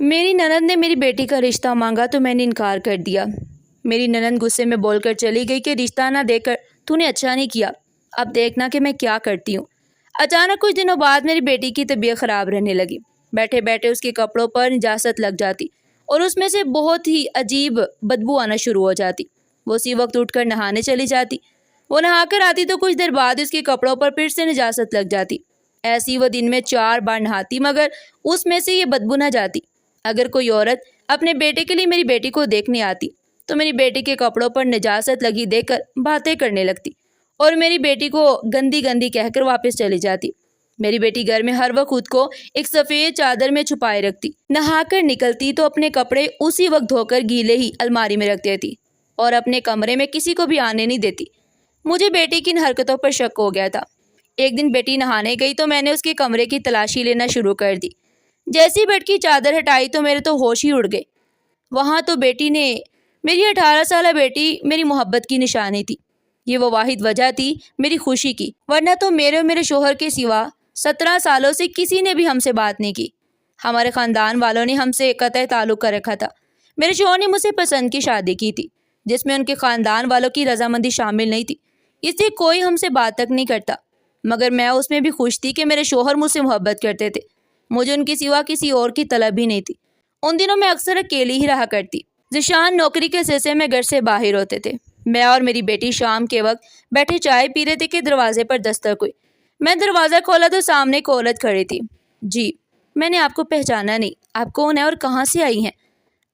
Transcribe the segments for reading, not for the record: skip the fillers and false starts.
میری ننند نے میری بیٹی کا رشتہ مانگا تو میں نے انکار کر دیا۔ میری ننند غصے میں بول کر چلی گئی کہ رشتہ نہ دے کر تو نے اچھا نہیں کیا، اب دیکھنا کہ میں کیا کرتی ہوں۔ اچانک کچھ دنوں بعد میری بیٹی کی طبیعت خراب رہنے لگی۔ بیٹھے بیٹھے اس کے کپڑوں پر نجاست لگ جاتی اور اس میں سے بہت ہی عجیب بدبو آنا شروع ہو جاتی۔ وہ اسی وقت اٹھ کر نہانے چلی جاتی۔ وہ نہا کر آتی تو کچھ دیر بعد اس کے کپڑوں پر پھر سے نجاست لگ جاتی۔ ایسی وہ دن میں 4 بار نہاتی مگر اس میں سے یہ بدبو نہ جاتی۔ اگر کوئی عورت اپنے بیٹے کے لیے میری بیٹی کو دیکھنے آتی تو میری بیٹی کے کپڑوں پر نجاست لگی دیکھ کر باتیں کرنے لگتی اور میری بیٹی کو گندی گندی کہہ کر واپس چلی جاتی۔ میری بیٹی گھر میں ہر وقت خود کو ایک سفید چادر میں چھپائے رکھتی۔ نہا کر نکلتی تو اپنے کپڑے اسی وقت دھو کر گیلے ہی الماری میں رکھ دیتی اور اپنے کمرے میں کسی کو بھی آنے نہیں دیتی۔ مجھے بیٹی کی ان حرکتوں پر شک ہو گیا تھا۔ ایک دن بیٹی نہانے گئی تو میں نے اس کے کمرے کی تلاشی لینا شروع کر دی۔ جیسی بیڈ کی چادر ہٹائی تو میرے تو ہوش ہی اڑ گئے۔ وہاں تو بیٹی نے میری 18 سالہ بیٹی میری محبت کی نشانی تھی۔ یہ وہ واحد وجہ تھی میری خوشی کی، ورنہ تو میرے اور میرے شوہر کے سوا 17 سالوں سے کسی نے بھی ہم سے بات نہیں کی۔ ہمارے خاندان والوں نے ہم سے قطع تعلق کر رکھا تھا۔ میرے شوہر نے مجھ سے پسند کی شادی کی تھی جس میں ان کے خاندان والوں کی رضامندی شامل نہیں تھی، اس لیے کوئی ہم سے بات تک نہیں کرتا، مگر میں اس میں بھی خوش تھی کہ میرے شوہر مجھ سے محبت کرتے تھے۔ مجھے ان کے سوا کسی اور کی طلب ہی نہیں تھی۔ ان دنوں میں اکثر اکیلی ہی رہا کرتی۔ ذیشان نوکری کے سلسلے میں گھر سے باہر ہوتے تھے۔ میں اور میری بیٹی شام کے وقت بیٹھے چائے پی رہے تھے کہ دروازے پر دستک ہوئی۔ میں دروازہ کھولا تو سامنے ایک عورت کھڑی تھی۔ جی، میں نے آپ کو پہچانا نہیں، آپ کون ہیں اور کہاں سے آئی ہیں؟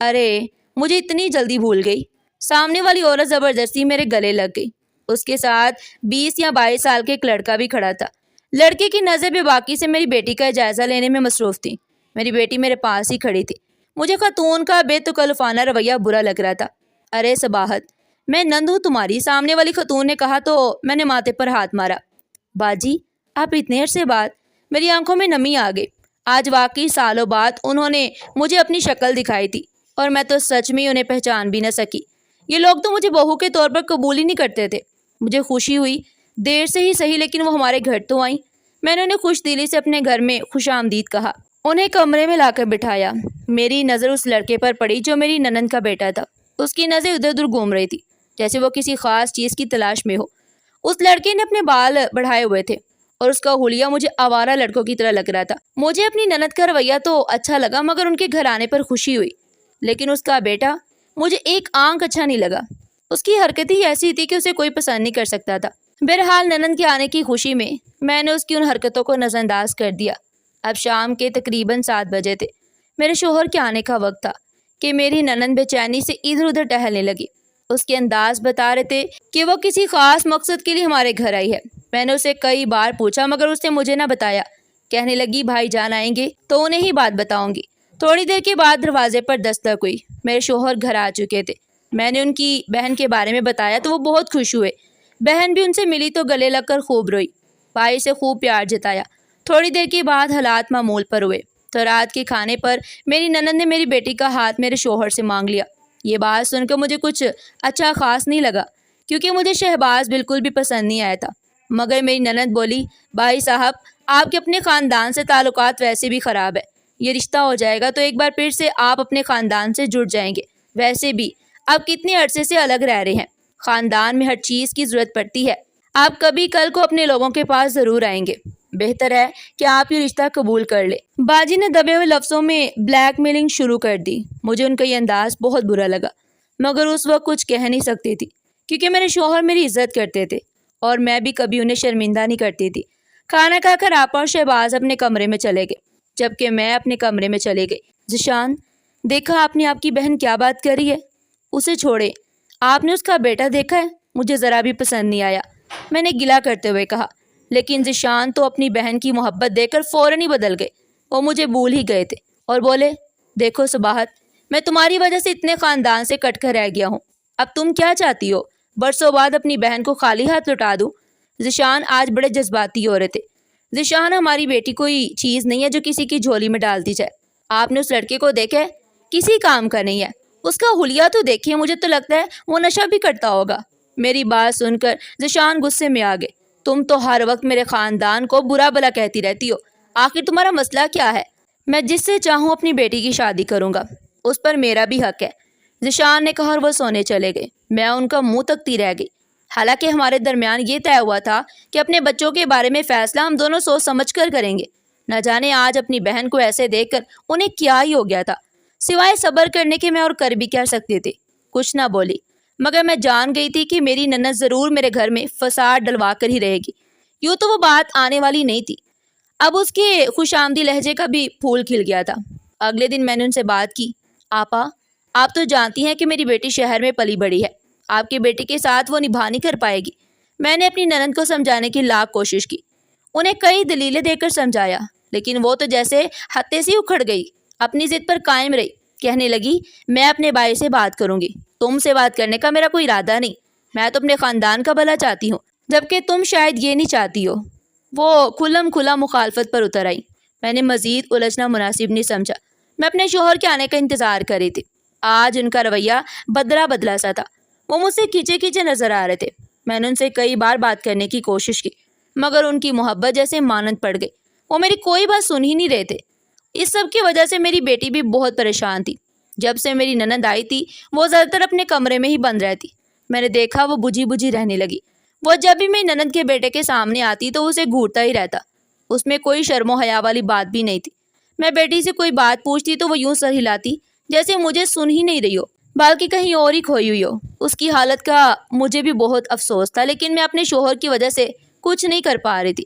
ارے مجھے اتنی جلدی بھول گئی۔ سامنے والی عورت زبردستی میرے گلے لگ گئی۔ اس کے ساتھ 20 یا 22 سال کا ایک لڑکا بھی کھڑا تھا۔ لڑکے کی نظر بے باکی سے میری بیٹی کا جائزہ لینے میں مصروف تھی۔ میری بیٹی میرے پاس ہی کھڑی تھی۔ مجھے خاتون کا بے تکلفانہ رویہ برا لگ رہا تھا۔ ارے صباحت، میں نند ہوں تمہاری، سامنے والی خاتون نے کہا تو میں نے ماتھے پر ہاتھ مارا۔ باجی، آپ اتنے عرصے بعد؟ میری آنکھوں میں نمی آ گئی۔ آج واقعی سالوں بعد انہوں نے مجھے اپنی شکل دکھائی تھی اور میں تو سچ میں انہیں پہچان بھی نہ سکی۔ یہ لوگ تو مجھے بہو کے طور پر قبول ہی نہیں کرتے تھے۔ مجھے خوشی ہوئی، دیر سے ہی صحیح لیکن وہ ہمارے گھر تو آئیں۔ میں نے انہیں خوش دلی سے اپنے گھر میں خوش آمدید کہا، انہیں کمرے میں لا کر بٹھایا۔ میری نظر اس لڑکے پر پڑی جو میری ننند کا بیٹا تھا۔ اس کی نظر ادھر ادھر گھوم رہی تھی جیسے وہ کسی خاص چیز کی تلاش میں ہو۔ اس لڑکے نے اپنے بال بڑھائے ہوئے تھے اور اس کا حلیہ مجھے آوارہ لڑکوں کی طرح لگ رہا تھا۔ مجھے اپنی ننند کا رویہ تو اچھا لگا مگر ان کے گھر آنے پر خوشی ہوئی، لیکن اس کا بیٹا مجھے ایک آنکھ اچھا نہیں لگا۔ اس کی حرکت ہی ایسی تھی کہ اسے کوئی پسند نہیں کر سکتا تھا۔ بہرحال ننند کے آنے کی خوشی میں نے اس کی ان حرکتوں کو نظر انداز کر دیا۔ اب شام کے تقریباً 7 بجے تھے۔ میرے شوہر کے آنے کا وقت تھا کہ میری ننند بے چینی سے ادھر ادھر ٹہلنے لگی۔ اس کے انداز بتا رہے تھے کہ وہ کسی خاص مقصد کے لیے ہمارے گھر آئی ہے۔ میں نے اسے کئی بار پوچھا مگر اس نے مجھے نہ بتایا۔ کہنے لگی بھائی جان آئیں گے تو انہیں ہی بات بتاؤں گی۔ تھوڑی دیر کے بعد دروازے پر دستک ہوئی۔ میرے شوہر گھر آ چکے تھے۔ میں نے ان کی بہن کے بارے میں بتایا تو وہ بہت خوش ہوئے۔ بہن بھی ان سے ملی تو گلے لگ کر خوب روئی۔ بھائی سے خوب پیار جتایا۔ تھوڑی دیر کے بعد حالات معمول پر ہوئے تو رات کے کھانے پر میری ننند نے میری بیٹی کا ہاتھ میرے شوہر سے مانگ لیا۔ یہ بات سن کر مجھے کچھ اچھا خاص نہیں لگا کیونکہ مجھے شہباز بالکل بھی پسند نہیں آیا تھا، مگر میری ننند بولی، بھائی صاحب آپ کے اپنے خاندان سے تعلقات ویسے بھی خراب ہے، یہ رشتہ ہو جائے گا تو ایک بار پھر سے آپ اپنے خاندان سے جڑ جائیں گے۔ ویسے بھی آپ کتنے عرصے سے الگ رہ رہے ہیں، خاندان میں ہر چیز کی ضرورت پڑتی ہے، آپ کبھی کل کو اپنے لوگوں کے پاس ضرور آئیں گے، بہتر ہے کہ آپ یہ رشتہ قبول کر لیں۔ باجی نے دبے ہوئے لفظوں میں بلیک میلنگ شروع کر دی۔ مجھے ان کا یہ انداز بہت برا لگا مگر اس وقت کچھ کہہ نہیں سکتی تھی کیونکہ میرے شوہر میری عزت کرتے تھے اور میں بھی کبھی انہیں شرمندہ نہیں کرتی تھی۔ کھانا کھا کر آپا اور شہباز اپنے کمرے میں چلے گئے جبکہ میں اپنے کمرے میں چلے گئی۔ ذیشان، دیکھا آپ نے آپ کی بہن کیا بات کری ہے؟ اسے چھوڑے، آپ نے اس کا بیٹا دیکھا ہے؟ مجھے ذرا بھی پسند نہیں آیا، میں نے گلہ کرتے ہوئے کہا۔ لیکن ذیشان تو اپنی بہن کی محبت دیکھ کر فوراً ہی بدل گئے۔ وہ مجھے بھول ہی گئے تھے اور بولے، دیکھو صباحت، میں تمہاری وجہ سے اتنے خاندان سے کٹ کر رہ گیا ہوں، اب تم کیا چاہتی ہو؟ برسوں بعد اپنی بہن کو خالی ہاتھ لوٹا دوں؟ ذیشان آج بڑے جذباتی ہو رہے تھے۔ ذیشان، ہماری بیٹی کوئی چیز نہیں ہے جو کسی کی جھولی میں ڈال دی جائے۔ آپ نے اس لڑکے کو دیکھا ہے؟ کسی کام کا نہیں ہے، اس کا حلیہ تو دیکھیے، مجھے تو لگتا ہے وہ نشہ بھی کرتا ہوگا۔ میری بات سن کر ذیشان غصے میں آ گئے۔ تم تو ہر وقت میرے خاندان کو برا بھلا کہتی رہتی ہو، آخر تمہارا مسئلہ کیا ہے؟ میں جس سے چاہوں اپنی بیٹی کی شادی کروں گا، اس پر میرا بھی حق ہے، ذیشان نے کہا اور وہ سونے چلے گئے۔ میں ان کا منہ تکتی رہ گئی۔ حالانکہ ہمارے درمیان یہ طے ہوا تھا کہ اپنے بچوں کے بارے میں فیصلہ ہم دونوں سوچ سمجھ کر کریں گے۔ نہ جانے آج اپنی بہن کو ایسے دیکھ کر انہیں کیا ہی ہو گیا تھا۔ سوائے صبر کرنے کے میں اور کر بھی کیا سکتے تھے؟ کچھ نہ بولی، مگر میں جان گئی تھی کہ میری نند ضرور میرے گھر میں فساد ڈلوا کر ہی رہے گی۔ یوں تو وہ بات آنے والی نہیں تھی۔ اب اس کے خوش آمدی لہجے کا بھی پھول کھل گیا تھا۔ اگلے دن میں نے ان سے بات کی۔ آپا، آپ تو جانتی ہیں کہ میری بیٹی شہر میں پلی بڑی ہے، آپ کے بیٹے کے ساتھ وہ نبھا نہیں کر پائے گی۔ میں نے اپنی نند کو سمجھانے کی لاکھ کوشش کی، انہیں کئی دلیلیں دے کر سمجھایا، لیکن وہ تو جیسے ہتے سے اکھڑ گئی، اپنی ضد پر قائم رہی۔ کہنے لگی، میں اپنے بھائی سے بات کروں گی، تم سے بات کرنے کا میرا کوئی ارادہ نہیں، میں تو اپنے خاندان کا بھلا چاہتی ہوں، جبکہ تم شاید یہ نہیں چاہتی ہو۔ وہ کھلم کھلا مخالفت پر اتر آئی۔ میں نے مزید الجھنا مناسب نہیں سمجھا۔ میں اپنے شوہر کے آنے کا انتظار کر رہی تھی۔ آج ان کا رویہ بدلا بدلا سا تھا، وہ مجھ سے کھینچے کھینچے نظر آ رہے تھے۔ میں نے ان سے کئی بار بات کرنے کی کوشش کی، مگر ان کی محبت جیسے مانند پڑ گئی، وہ میری کوئی بات سن ہی نہیں رہے تھے۔ اس سب کی وجہ سے میری بیٹی بھی بہت پریشان تھی۔ جب سے میری نند آئی تھی وہ زیادہ تر اپنے کمرے میں ہی بند رہتی۔ میں نے دیکھا وہ بجھی بجھی رہنے لگی۔ وہ جب بھی میری نند کے بیٹے کے سامنے آتی تو اسے گھورتا ہی رہتا، اس میں کوئی شرم و حیا والی بات بھی نہیں تھی۔ میں بیٹی سے کوئی بات پوچھتی تو وہ یوں سر ہلاتی جیسے مجھے سن ہی نہیں رہی ہو، بلکہ کہیں اور ہی کھوئی ہوئی ہو۔ اس کی حالت کا مجھے بھی بہت افسوس تھا، لیکن میں اپنے شوہر کی وجہ سے کچھ نہیں کر پا رہی تھی۔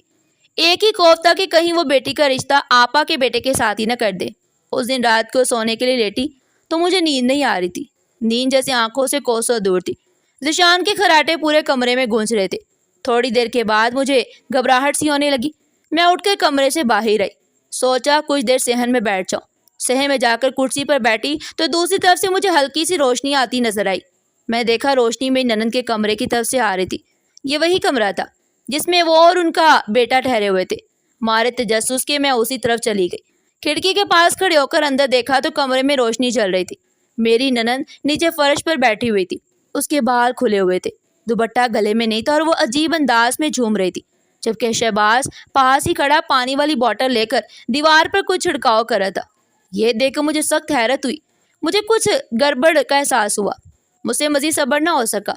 ایک ہی خوف تھا کہ کہیں وہ بیٹی کا رشتہ آپا کے بیٹے کے ساتھ ہی نہ کر دے۔ اس دن رات کو سونے کے لیے لیٹی تو مجھے نیند نہیں آ رہی تھی، نیند جیسے آنکھوں سے کوسوں دور تھی۔ ذیشان کے خراٹے پورے کمرے میں گونج رہے تھے۔ تھوڑی دیر کے بعد مجھے گھبراہٹ سی ہونے لگی۔ میں اٹھ کر کمرے سے باہر آئی، سوچا کچھ دیر صحن میں بیٹھ جاؤں۔ صحن میں جا کر کرسی پر بیٹھی تو دوسری طرف سے مجھے ہلکی سی روشنی آتی نظر آئی۔ میں دیکھا روشنی میری نند کے کمرے کی طرف سے آ رہی تھی۔ یہ وہی کمرہ تھا جس میں وہ اور ان کا بیٹا ٹھہرے ہوئے تھے۔ مارے تجسس کے میں اسی طرف چلی گئی۔ کھڑکی کے پاس کھڑے ہو کر اندر دیکھا تو کمرے میں روشنی چل رہی تھی۔ میری نند نیچے فرش پر بیٹھی ہوئی تھی، اس کے بال کھلے ہوئے تھے، دوپٹہ گلے میں نہیں تھا اور وہ عجیب انداز میں جھوم رہی تھی، جبکہ شہباز پاس ہی کھڑا پانی والی بوتل لے کر دیوار پر کچھ چھڑکاؤ کر رہا تھا۔ یہ دیکھ کر مجھے سخت حیرت ہوئی، مجھے کچھ گڑبڑ کا احساس ہوا۔ مجھ سے مزید صبر نہ ہو سکا،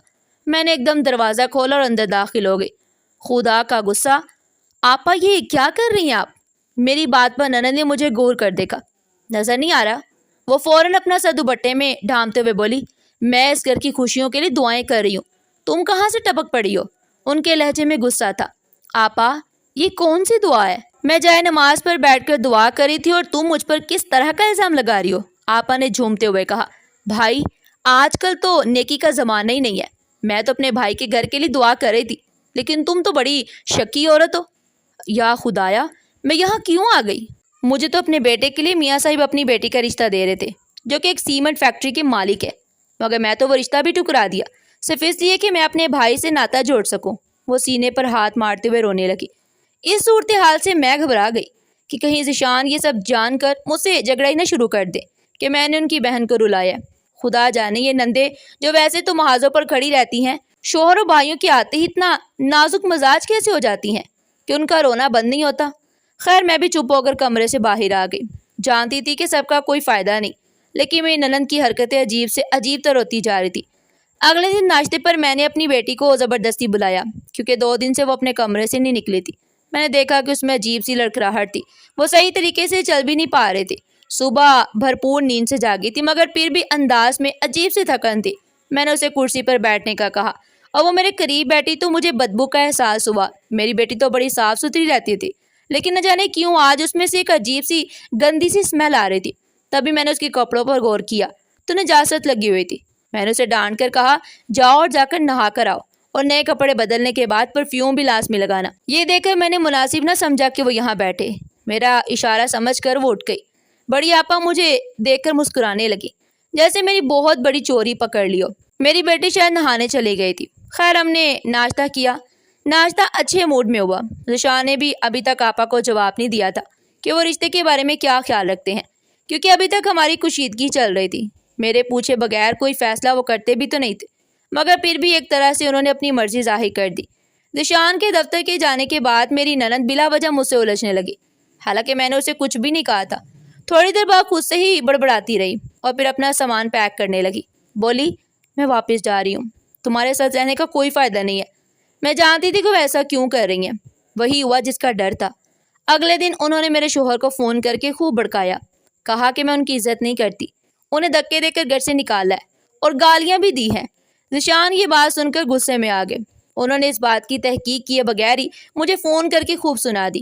میں نے ایک دم دروازہ کھولا اور اندر داخل ہو گئی۔ خدا کا غصہ، آپا یہ کیا کر رہی ہیں آپ؟ میری بات پر نند نے مجھے غور کر دیکھا۔ نظر نہیں آ رہا؟ وہ فوراً اپنا سر دوپٹے میں ڈھانپتے ہوئے بولی، میں اس گھر کی خوشیوں کے لیے دعائیں کر رہی ہوں، تم کہاں سے ٹپک پڑی ہو؟ ان کے لہجے میں غصہ تھا۔ آپا یہ کون سی دعا ہے؟ میں جائے نماز پر بیٹھ کر دعا کری تھی اور تم مجھ پر کس طرح کا الزام لگا رہی ہو؟ آپا نے جھومتے ہوئے کہا، بھائی آج کل تو نیکی کا زمانہ ہی نہیں ہے، میں تو اپنے بھائی کے گھر کے لیے دعا کر رہی تھی، لیکن تم تو بڑی شکی عورت ہو۔ یا خدایا، میں یہاں کیوں آ گئی؟ مجھے تو اپنے بیٹے کے لیے میاں صاحب اپنی بیٹی کا رشتہ دے رہے تھے، جو کہ ایک سیمنٹ فیکٹری کے مالک ہے، مگر میں تو وہ رشتہ بھی ٹکرا دیا، صرف اس لیے کہ میں اپنے بھائی سے ناطہ جوڑ سکوں۔ وہ سینے پر ہاتھ مارتے ہوئے رونے لگی۔ اس صورتحال سے میں گھبرا گئی کہ کہیں ذیشان یہ سب جان کر مجھ سے جھگڑا ہی نہ شروع کر دے کہ میں نے ان کی بہن کو رلایا۔ خدا جانے یہ نندے جو ویسے تو محاذوں پر کھڑی رہتی ہیں، شوہر و بھائیوں کے آتے ہی اتنا نازک مزاج کیسے ہو جاتی ہیں کہ ان کا رونا بند نہیں ہوتا۔ خیر میں بھی چپ ہو کر کمرے سے باہر آ گئی، جانتی تھی کہ سب کا کوئی فائدہ نہیں، لیکن میری نند کی حرکتیں عجیب سے عجیب تر ہوتی جا رہی تھی۔ اگلے دن ناشتے پر میں نے اپنی بیٹی کو زبردستی بلایا، کیونکہ 2 دن سے وہ اپنے کمرے سے نہیں نکلی تھی۔ میں نے دیکھا کہ اس میں عجیب سی لڑکھڑاہٹ تھی، وہ صحیح طریقے سے چل بھی نہیں پا رہے تھے۔ صبح بھرپور نیند سے جاگی تھی، مگر پھر بھی انداز میں عجیب سی تھکن تھی۔ میں نے اسے کرسی پر بیٹھنے کا کہا اور وہ میرے قریب بیٹھی تو مجھے بدبو کا احساس ہوا۔ میری بیٹی تو بڑی صاف ستھری رہتی تھی، لیکن نہ جانے کیوں آج اس میں سے ایک عجیب سی گندی سی اسمیل آ رہی تھی۔ تبھی میں نے اس کے کپڑوں پر غور کیا تو نجاست لگی ہوئی تھی۔ میں نے اسے ڈانٹ کر کہا، جاؤ اور جا کر نہا کر آؤ اور نئے کپڑے بدلنے کے بعد پرفیوم بھی لازمی لگانا۔ یہ دیکھ کر میں نے مناسب نہ سمجھا کہ وہ یہاں بیٹھے۔ میرا اشارہ سمجھ کر وہ اٹھ گئی۔ بڑی آپا مجھے دیکھ کر مسکرانے لگی، جیسے میری بہت بڑی چوری پکڑ لی ہو۔ میری بیٹی شاید نہانے چلی گئی تھی۔ خیر ہم نے ناشتہ کیا، ناشتہ اچھے موڈ میں ہوا۔ ذیشان نے بھی ابھی تک آپا کو جواب نہیں دیا تھا کہ وہ رشتے کے بارے میں کیا خیال رکھتے ہیں، کیونکہ ابھی تک ہماری کشیدگی چل رہی تھی۔ میرے پوچھے بغیر کوئی فیصلہ وہ کرتے بھی تو نہیں تھے، مگر پھر بھی ایک طرح سے انہوں نے اپنی مرضی ظاہر کر دی۔ ذیشان کے دفتر کے جانے کے بعد میری نند بلا وجہ مجھ سے الجھنے لگی، حالانکہ میں نے اسے کچھ بھی نہیں کہا تھا۔ تھوڑی دیر بعد خود سے ہی بڑبڑاتی رہی اور پھر اپنا سامان پیک کرنے لگی۔ بولی میں واپس جا رہی ہوں، تمہارے ساتھ رہنے کا کوئی فائدہ نہیں ہے۔ میں جانتی تھی کہ وہ ایسا کیوں کر رہی ہیں، وہی ہوا جس کا ڈر تھا۔ اگلے دن انہوں نے میرے شوہر کو فون کر کے خوب بھڑکایا، کہا کہ میں ان کی عزت نہیں کرتی، انہیں دھکے دے کر گھر سے نکالا ہے اور گالیاں بھی دی ہیں۔ ذیشان یہ بات سن کر غصے میں آ گئے۔ انہوں نے اس بات کی تحقیق کیے بغیر ہی مجھے فون کر کے خوب سنا دی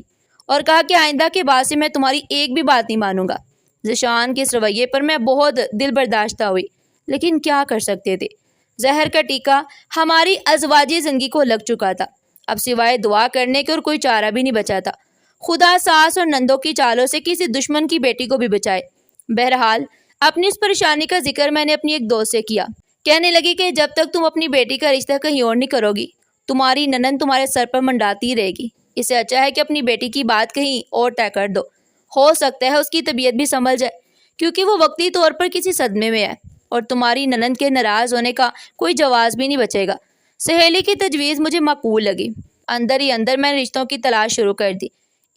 اور کہا کہ آئندہ کے بعد سے میں تمہاری ایک بھی بات نہیں مانوں گا۔ ذیشان کے اس رویے پر میں بہت دل برداشتہ ہوئی، لیکن کیا کر سکتے تھے؟ زہر کا ٹیکہ ہماری ازواجی زندگی کو لگ چکا تھا، اب سوائے دعا کرنے کے اور کوئی چارہ بھی نہیں بچا تھا۔ خدا ساس اور نندوں کی چالوں سے کسی دشمن کی بیٹی کو بھی بچائے۔ بہرحال اپنی اس پریشانی کا ذکر میں نے اپنی ایک دوست سے کیا۔ کہنے لگی کہ جب تک تم اپنی بیٹی کا رشتہ کہیں اور نہیں کرو گی، تمہاری ننند تمہارے سر پر منڈاتی رہے گی۔ اس سے اچھا ہے کہ اپنی بیٹی کی بات کہیں اور طے کر دو، ہو سکتا ہے اس کی طبیعت بھی سنبھل جائے، کیونکہ وہ وقتی طور پر کسی صدمے میں ہے اور تمہاری ننند کے ناراض ہونے کا کوئی جواز بھی نہیں بچے گا۔ سہیلی کی تجویز مجھے معقول لگی۔ اندر ہی اندر میں نے رشتوں کی تلاش شروع کر دی۔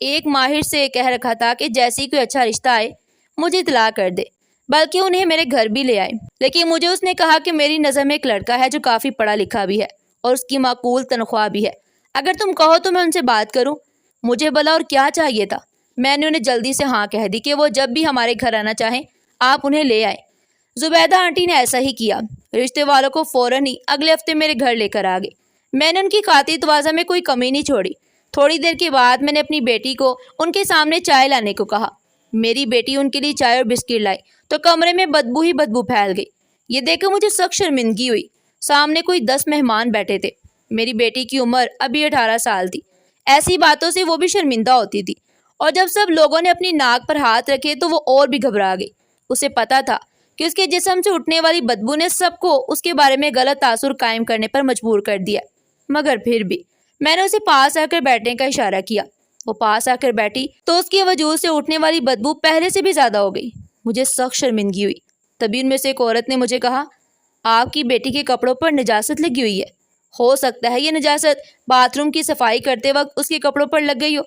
ایک ماہر سے کہہ رکھا تھا کہ جیسی کوئی اچھا رشتہ آئے مجھے اطلاع کر دے، بلکہ انہیں میرے گھر بھی لے آئے۔ لیکن مجھے اس نے کہا کہ میری نظر میں ایک لڑکا ہے جو کافی پڑھا لکھا بھی ہے اور اس کی معقول تنخواہ بھی ہے، اگر تم کہو تو میں ان سے بات کروں۔ مجھے بلا اور کیا چاہیے تھا، میں نے انہیں جلدی سے ہاں کہہ دی کہ وہ جب بھی ہمارے گھر آنا چاہیں آپ انہیں لے آئیں۔ زبیدہ آنٹی نے ایسا ہی کیا، رشتے والوں کو فوراً ہی اگلے ہفتے میرے گھر لے کر آ گئے۔ میں نے ان کی خاطر تواضع میں کوئی کمی نہیں چھوڑی۔ تھوڑی دیر کے بعد میں نے اپنی بیٹی کو ان کے سامنے چائے لانے کو کہا۔ میری بیٹی ان کے لیے چائے اور بسکٹ لائی تو کمرے میں بدبو ہی بدبو پھیل گئی۔ یہ دیکھ کر مجھے سخت شرمندگی ہوئی۔ سامنے کوئی 10 مہمان بیٹھے تھے۔ میری بیٹی کی عمر ابھی 18 سال تھی۔ ایسی باتوں سے وہ بھی شرمندہ ہوتی تھی، اور جب سب لوگوں نے اپنی ناک پر ہاتھ رکھے تو وہ اور بھی گھبرا گئی۔ اسے پتا تھا کہ اس کے جسم سے اٹھنے والی بدبو نے سب کو اس کے بارے میں غلط تاثر قائم کرنے پر مجبور کر دیا، مگر پھر بھی میں نے اسے پاس آ کر بیٹھنے کا اشارہ کیا۔ وہ پاس آ کر بیٹھی تو اس کے وجود سے اٹھنے والی بدبو پہلے سے بھی زیادہ ہو گئی۔ مجھے سخت شرمندگی ہوئی۔ تبھی ان میں سے ایک عورت نے مجھے کہا، آپ کی بیٹی کے کپڑوں پر نجاست لگی ہوئی ہے، ہو سکتا ہے یہ نجاست باتھ روم کی صفائی کرتے وقت اس کے کپڑوں پر لگ گئی ہو۔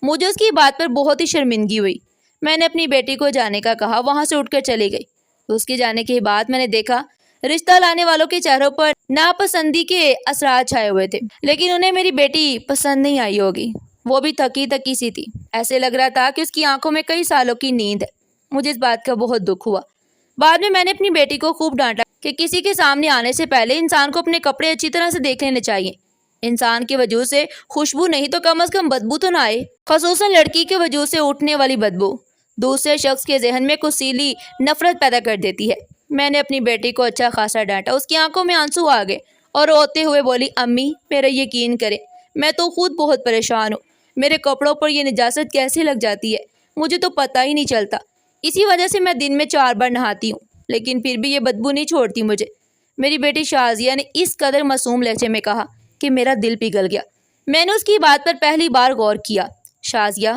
مجھے اس کی بات پر بہت ہی شرمندگی ہوئی۔ میں نے اپنی بیٹی کو جانے کا کہا، وہاں سے اٹھ کر چلی گئی۔ اس کے جانے کے بعد میں نے دیکھا رشتہ لانے والوں کے چہروں پر ناپسندی کے اثرات چھائے ہوئے تھے، لیکن انہیں میری بیٹی پسند نہیں آئی ہوگی۔ وہ بھی تھکی تھکی سی تھی، ایسے لگ رہا تھا کہ اس کی آنکھوں میں کئی سالوں کی نیند ہے۔ مجھے اس بات کا بہت دکھ ہوا۔ بعد میں نے اپنی بیٹی کو خوب ڈانٹا کہ کسی کے سامنے آنے سے پہلے انسان کو اپنے کپڑے اچھی طرح سے دیکھ لینے چاہیے۔ انسان کے وجود سے خوشبو نہیں تو کم از کم بدبو تو نہ آئے، خصوصاً لڑکی کے وجود سے اٹھنے والی بدبو دوسرے شخص کے ذہن میں کثیلی نفرت پیدا کر دیتی ہے۔ میں نے اپنی بیٹی کو اچھا خاصا ڈانٹا۔ اس کی آنکھوں میں آنسو آ گئے اور روتے ہوئے بولی، امی میرا یقین کریں، میں تو خود بہت پریشان ہوں، میرے کپڑوں پر یہ نجاست کیسے لگ جاتی ہے، مجھے تو پتہ ہی نہیں چلتا۔ اسی وجہ سے میں دن میں 4 بار نہاتی ہوں، لیکن پھر بھی یہ بدبو نہیں چھوڑتی مجھے۔ میری بیٹی شازیہ نے اس قدر معصوم لہجے میں کہا کہ میرا دل پگھل گیا۔ میں نے اس کی بات پر پہلی بار غور کیا۔ شازیہ،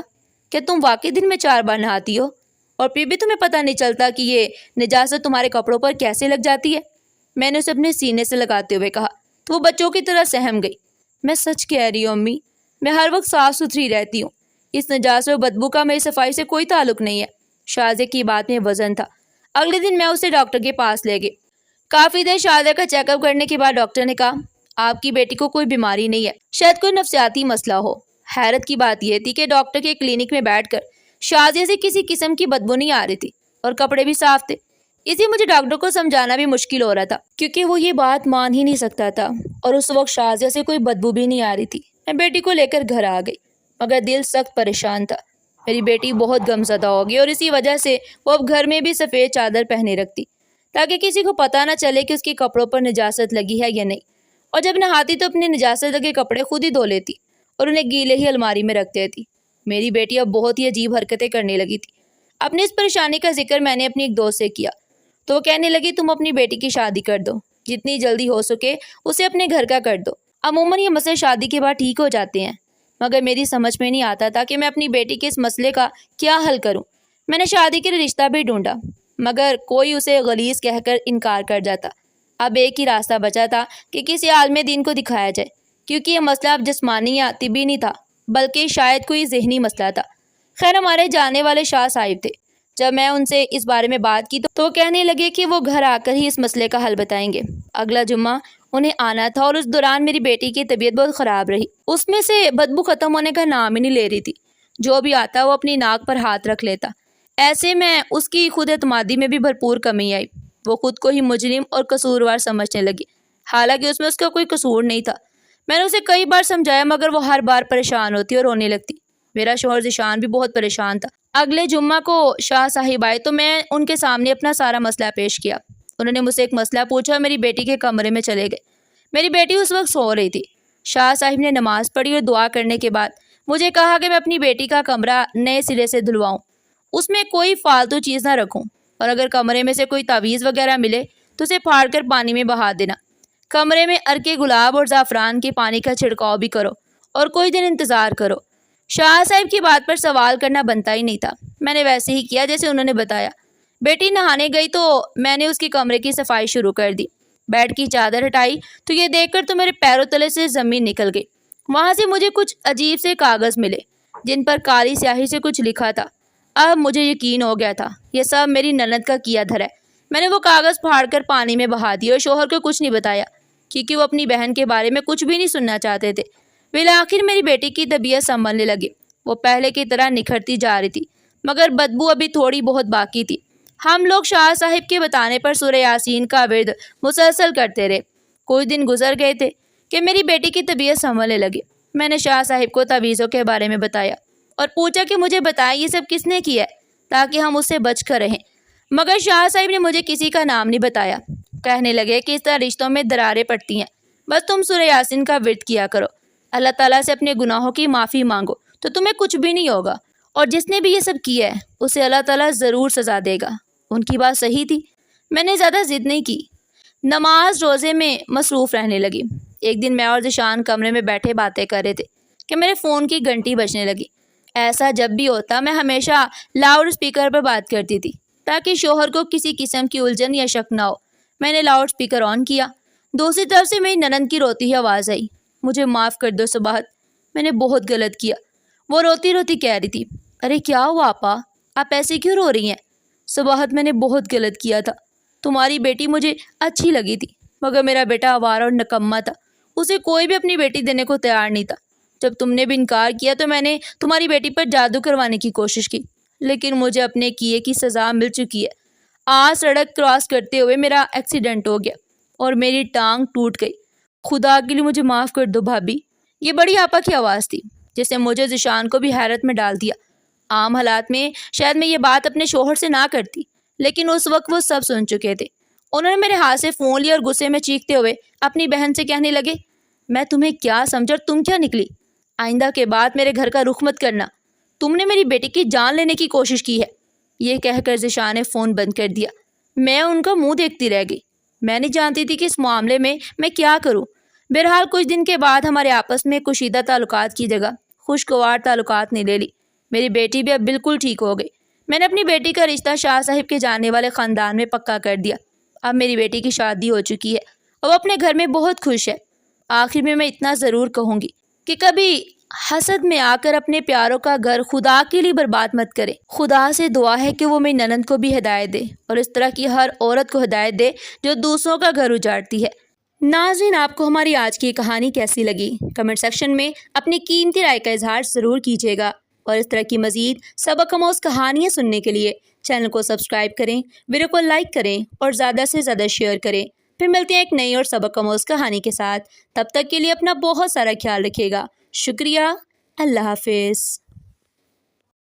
کیا تم واقعی دن میں 4 بار نہاتی ہو اور پھر بھی تمہیں پتہ نہیں چلتا کہ یہ نجاست تمہارے کپڑوں پر کیسے لگ جاتی ہے؟ میں نے اسے اپنے سینے سے لگاتے ہوئے کہا تو وہ بچوں کی طرح سہم گئی۔ میں سچ کہہ رہی ہوں امی، میں ہر وقت صاف ستھری رہتی ہوں، اس نجاست اور بدبو کا میری صفائی سے کوئی تعلق نہیں ہے۔ شازیہ کی بات میں وزن تھا۔ اگلے دن میں اسے ڈاکٹر کے پاس لے گئی۔ کافی دیر شازیہ کا چیک اپ کرنے کے بعد ڈاکٹر نے کہا، آپ کی بیٹی کو کوئی بیماری نہیں ہے، شاید کوئی نفسیاتی مسئلہ ہو۔ حیرت کی بات یہ تھی کہ ڈاکٹر کے کلینک میں بیٹھ کر شازیہ سے کسی قسم کی بدبو نہیں آ رہی تھی اور کپڑے بھی صاف تھے۔ اسی مجھے ڈاکٹر کو سمجھانا بھی مشکل ہو رہا تھا، کیونکہ وہ یہ بات مان ہی نہیں سکتا تھا، اور اس وقت شازیہ سے کوئی بدبو بھی نہیں آ رہی تھی۔ میں بیٹی کو لے کر گھر آ گئی، مگر دل سخت پریشان تھا۔ میری بیٹی بہت غمزدہ ہو گئی اور اسی وجہ سے وہ اب گھر میں بھی سفید چادر پہنے رکھتی، تاکہ کسی کو پتہ نہ چلے کہ اس کے کپڑوں پر نجاست لگی ہے یا نہیں، اور جب نہاتی تو اپنے نجاست لگے کپڑے خود ہی دھو لیتی اور انہیں گیلے ہی الماری میں رکھ دیتی۔ میری بیٹی اب بہت ہی عجیب حرکتیں کرنے لگی تھی۔ اپنی اس پریشانی کا ذکر میں نے اپنی ایک دوست سے کیا تو وہ کہنے لگی، تم اپنی بیٹی کی شادی کر دو، جتنی جلدی ہو سکے اسے اپنے گھر کا کر دو۔ عموماً یہ مسئلے شادی کے بعد ٹھیک ہو جاتے ہیں، مگر میری سمجھ میں نہیں آتا تھا کہ میں اپنی بیٹی کے اس مسئلے کا کیا حل کروں۔ میں نے شادی کے لیے رشتہ بھی ڈھونڈا، مگر کوئی اسے غلیظ کہہ کر انکار کر جاتا۔ اب ایک ہی راستہ بچا تھا کہ کسی عالم دین کو دکھایا جائے، کیونکہ یہ مسئلہ اب جسمانی یا طبی نہیں تھا، بلکہ شاید کوئی ذہنی مسئلہ تھا۔ خیر، ہمارے جانے والے شاہ صاحب تھے۔ جب میں ان سے اس بارے میں بات کی تو وہ کہنے لگے کہ وہ گھر آ کر ہی اس مسئلے کا حل بتائیں گے۔ اگلا جمعہ انہیں آنا تھا اور اس دوران میری بیٹی کی طبیعت بہت خراب رہی۔ اس میں سے بدبو ختم ہونے کا نام ہی نہیں لے رہی تھی۔ جو بھی آتا وہ اپنی ناک پر ہاتھ رکھ لیتا۔ ایسے میں اس کی خود اعتمادی میں بھی بھرپور کمی آئی۔ وہ خود کو ہی مجرم اور قصوروار سمجھنے لگی، حالانکہ اس میں اس کا کوئی قصور نہیں تھا۔ میں نے اسے کئی بار سمجھایا مگر وہ ہر بار پریشان ہوتی اور رونے لگتی۔ میرا شوہر ذیشان بھی بہت پریشان تھا۔ اگلے جمعہ کو شاہ صاحب آئے تو میں ان کے سامنے اپنا سارا مسئلہ پیش کیا۔ انہوں نے مجھ سے ایک مسئلہ پوچھا اور میری بیٹی کے کمرے میں چلے گئے۔ میری بیٹی اس وقت سو رہی تھی۔ شاہ صاحب نے نماز پڑھی اور دعا کرنے کے بعد مجھے کہا کہ میں اپنی بیٹی کا کمرہ نئے سرے سے دھلواؤں، اس میں کوئی فالتو چیز نہ رکھوں، اور اگر کمرے میں سے کوئی تعویذ وغیرہ ملے تو اسے پھاڑ کر پانی میں بہا دینا۔ کمرے میں عرق گلاب اور زعفران کے پانی کا چھڑکاؤ بھی کرو اور کوئی دن انتظار کرو۔ شاہ صاحب کی بات پر سوال کرنا بنتا ہی نہیں تھا۔ میں نے ویسے ہی کیا جیسے انہوں نے بتایا۔ بیٹی نہانے گئی تو میں نے اس کے کمرے کی صفائی شروع کر دی۔ بیڈ کی چادر ہٹائی تو یہ دیکھ کر تو میرے پیروں تلے سے زمین نکل گئی۔ وہاں سے مجھے کچھ عجیب سے کاغذ ملے جن پر کالی سیاہی سے کچھ لکھا تھا۔ اب مجھے یقین ہو گیا تھا یہ سب میری نند کا کیا دھر ہے۔ میں نے وہ کاغذ پھاڑ کر پانی میں بہا دیے اور شوہر کو کچھ نہیں بتایا کیونکہ وہ اپنی بہن کے بارے میں کچھ بھی نہیں سننا چاہتے تھے۔ بالآخر میری بیٹی کی طبیعت سنبھلنے لگی۔ وہ پہلے کی طرح نکھرتی جا رہی تھی مگر بدبو ابھی تھوڑی بہت باقی تھی۔ ہم لوگ شاہ صاحب کے بتانے پر سورہ یاسین کا ورد مسلسل کرتے رہے۔ کچھ دن گزر گئے تھے کہ میری بیٹی کی طبیعت سنبھلنے لگی۔ میں نے شاہ صاحب کو تعویذوں کے بارے میں بتایا اور پوچھا کہ مجھے بتائیں یہ سب کس نے کیا ہے تاکہ ہم اس سے بچ کر رہیں، مگر شاہ صاحب نے مجھے کسی کا نام نہیں بتایا۔ کہنے لگے کہ اس طرح رشتوں میں دراریں پڑتی ہیں، بس تم سورہ یاسین کا ورد کیا کرو، اللہ تعالیٰ سے اپنے گناہوں کی معافی مانگو تو تمہیں کچھ بھی نہیں ہوگا، اور جس نے بھی یہ سب کیا ہے اسے اللہ تعالیٰ ضرور سزا دے گا۔ ان کی بات صحیح تھی۔ میں نے زیادہ ضد نہیں کی، نماز روزے میں مصروف رہنے لگی۔ ایک دن میں اور ذیشان کمرے میں بیٹھے باتیں کر رہے تھے کہ میرے فون کی گھنٹی بجنے لگی۔ ایسا جب بھی ہوتا میں ہمیشہ لاؤڈ اسپیکر پر بات کرتی تھی تاکہ شوہر کو کسی قسم کی الجھن یا شک نہ ہو۔ میں نے لاؤڈ اسپیکر آن کیا۔ دوسری طرف سے میری ننند کی روتی ہی آواز آئی، مجھے معاف کر دو صباحت، میں نے بہت غلط کیا۔ وہ روتی روتی کہہ رہی تھی، ارے کیا ہوا آپا، آپ ایسے کیوں رو رہی ہیں؟ صباحت میں نے بہت غلط کیا تھا۔ تمہاری بیٹی مجھے اچھی لگی تھی مگر میرا بیٹا آوارہ اور نکما تھا، اسے کوئی بھی اپنی بیٹی دینے کو تیار نہیں تھا۔ جب تم نے بھی انکار کیا تو میں نے تمہاری بیٹی پر جادو کروانے کی کوشش کی، لیکن مجھے اپنے کیے کی سزا مل چکی ہے۔ آج سڑک کراس کرتے ہوئے میرا ایکسیڈنٹ ہو گیا اور میری ٹانگ ٹوٹ گئی۔ خدا کے لیے مجھے معاف کر دو بھابھی۔ یہ بڑی آپا کی آواز تھی جس نے مجھے ذیشان کو بھی حیرت میں ڈال دیا۔ عام حالات میں شاید میں یہ بات اپنے شوہر سے نہ کرتی، لیکن اس وقت وہ سب سن چکے تھے۔ انہوں نے میرے ہاتھ سے فون لیا اور غصے میں چیختے ہوئے اپنی بہن سے کہنے لگے، میں تمہیں کیا سمجھا اور تم کیا نکلی؟ آئندہ کے بعد میرے گھر کا رخ مت کرنا، تم نے میری بیٹی کی جان لینے کی کوشش کی ہے۔ یہ کہہ کر ذیشان نے فون بند کر دیا۔ میں ان کا منہ دیکھتی رہ گئی۔ میں نہیں جانتی تھی کہ اس معاملے میں کیا کروں۔ بہرحال کچھ دن کے بعد ہمارے آپس میں کشیدہ تعلقات کی جگہ خوشگوار تعلقات نے لے لی۔ میری بیٹی بھی اب بالکل ٹھیک ہو گئی۔ میں نے اپنی بیٹی کا رشتہ شاہ صاحب کے جاننے والے خاندان میں پکا کر دیا۔ اب میری بیٹی کی شادی ہو چکی ہے اور وہ اپنے گھر میں بہت خوش ہے۔ آخر میں اتنا ضرور کہوں گی کہ کبھی حسد میں آ کر اپنے پیاروں کا گھر خدا کے لیے برباد مت کرے۔ خدا سے دعا ہے کہ وہ میری ننند کو بھی ہدایت دے اور اس طرح کی ہر عورت کو ہدایت دے جو دوسروں کا گھر اجاڑتی ہے۔ ناظرین، آپ کو ہماری آج کی کہانی کیسی لگی؟ کمنٹ سیکشن میں اپنی قیمتی رائے کا اظہار ضرور کیجیے گا، اور اس طرح کی مزید سبق آموز کہانیاں سننے کے لیے چینل کو سبسکرائب کریں، ویڈیو کو لائک کریں اور زیادہ سے زیادہ شیئر کریں۔ پھر ملتے ہیں ایک نئی اور سبق آموز کہانی کے ساتھ۔ تب تک کے لیے اپنا بہت سارا خیال رکھیے گا۔ شکریہ۔ اللہ حافظ۔